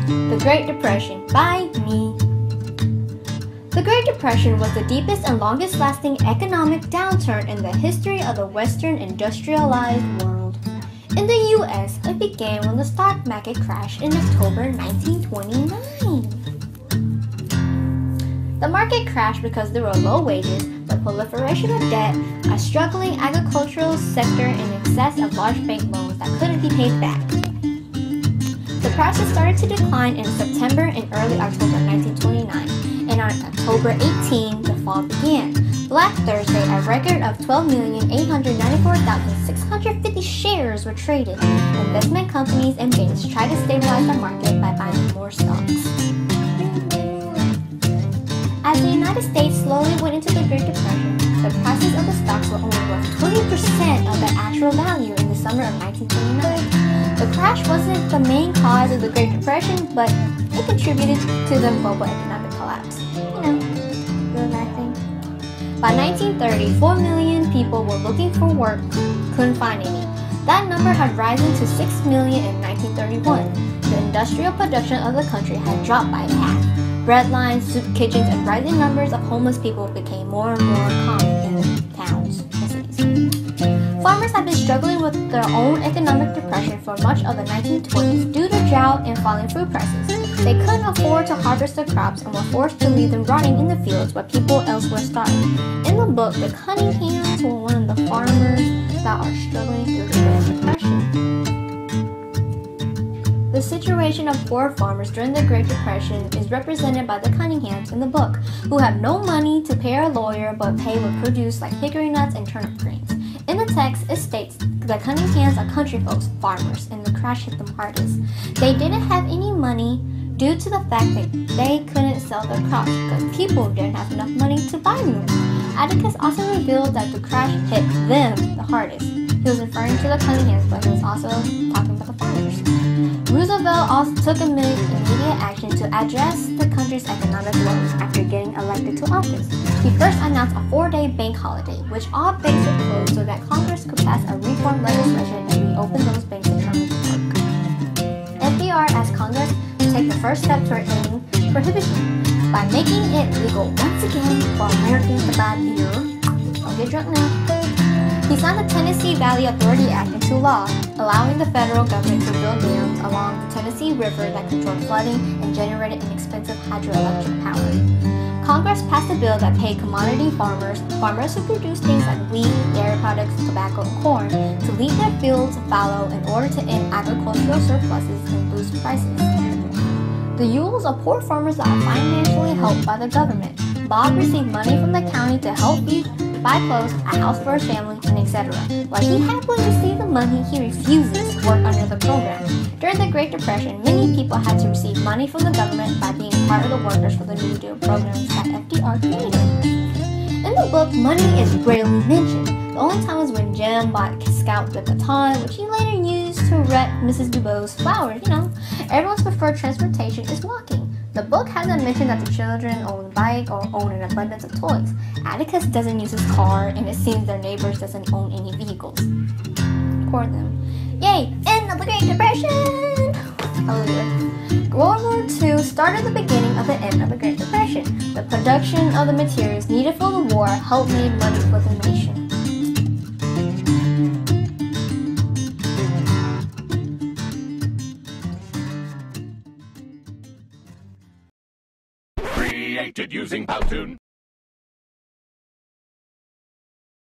The Great Depression by me. The Great Depression was the deepest and longest-lasting economic downturn in the history of the Western industrialized world. In the U.S., it began when the stock market crashed in October 1929. The market crashed because there were low wages, the proliferation of debt, a struggling agricultural sector, and excess of large bank loans that couldn't be paid back. The prices started to decline in September and early October 1929, and on October 18, the fall began. Black Thursday, a record of 12,894,650 shares were traded. Investment companies and banks tried to stabilize the market by buying more stocks. As the United States slowly went into the Great Depression, the prices of the stocks were only worth 20% of their actual value in the summer of 1929. The crash wasn't the main cause of the Great Depression, but it contributed to the global economic collapse. Good bad thing. By 1930, 4 million people were looking for work, couldn't find any. That number had risen to 6 million in 1931. The industrial production of the country had dropped by half. Bread lines, soup kitchens, and rising numbers of homeless people became more and more common in towns and cities. Farmers had been struggling with their own economic depression for much of the 1920s due to drought and falling food prices. They couldn't afford to harvest their crops and were forced to leave them rotting in the fields while people else were starving. In the book, the Cunninghams were one of the farmers that are struggling through the Great Depression. The situation of poor farmers during the Great Depression is represented by the Cunninghams in the book, who have no money to pay a lawyer but pay with produce like hickory nuts and turnip greens. In the text, it states that Cunninghams are country folks, farmers, and the crash hit them hardest. They didn't have any money due to the fact that they couldn't sell their crops because people didn't have enough money to buy them. Atticus also revealed that the crash hit them the hardest. He was referring to the Cunninghams, but he was also talking about the farmers. Roosevelt also took immediate action to address the country's economic woes after getting elected to office. He first announced a 4-day bank holiday, which all banks were closed so that Congress could pass a reform legislation and reopen those banks and turn them to work. FDR asked Congress to take the first step toward ending prohibition by making it legal once again for Americans to buy beer. Don't get drunk now. He signed the Tennessee Valley Authority Act into law, allowing the federal government to build dams along the Tennessee River that controlled flooding and generated inexpensive hydroelectric power. Congress passed a bill that paid commodity farmers who produce things like wheat, dairy products, tobacco, and corn, to leave their fields fallow in order to end agricultural surpluses and boost prices. The Yules are poor farmers that are financially helped by the government. Bob received money from the county to help feed, buy clothes, a house for his family, and etc. While he happily received the money, he refuses to work under the program. During the Great Depression, many people had to receive money from the government by being part of the workers for the New Deal programs that FDR created. In the book, money is rarely mentioned. The only time was when Jim bought Scout the baton, which he later used to wreck Mrs. Dubow's flowers. Everyone's preferred transportation is walking. The book hasn't mentioned that the children own a bike or own an abundance of toys. Atticus doesn't use his car, and it seems their neighbors doesn't own any vehicles. Poor them. Yay! End of the Great Depression! Hallelujah. World War II started the beginning of the end of the Great Depression. The production of the materials needed for the war helped make money for the nation. Created using Powtoon.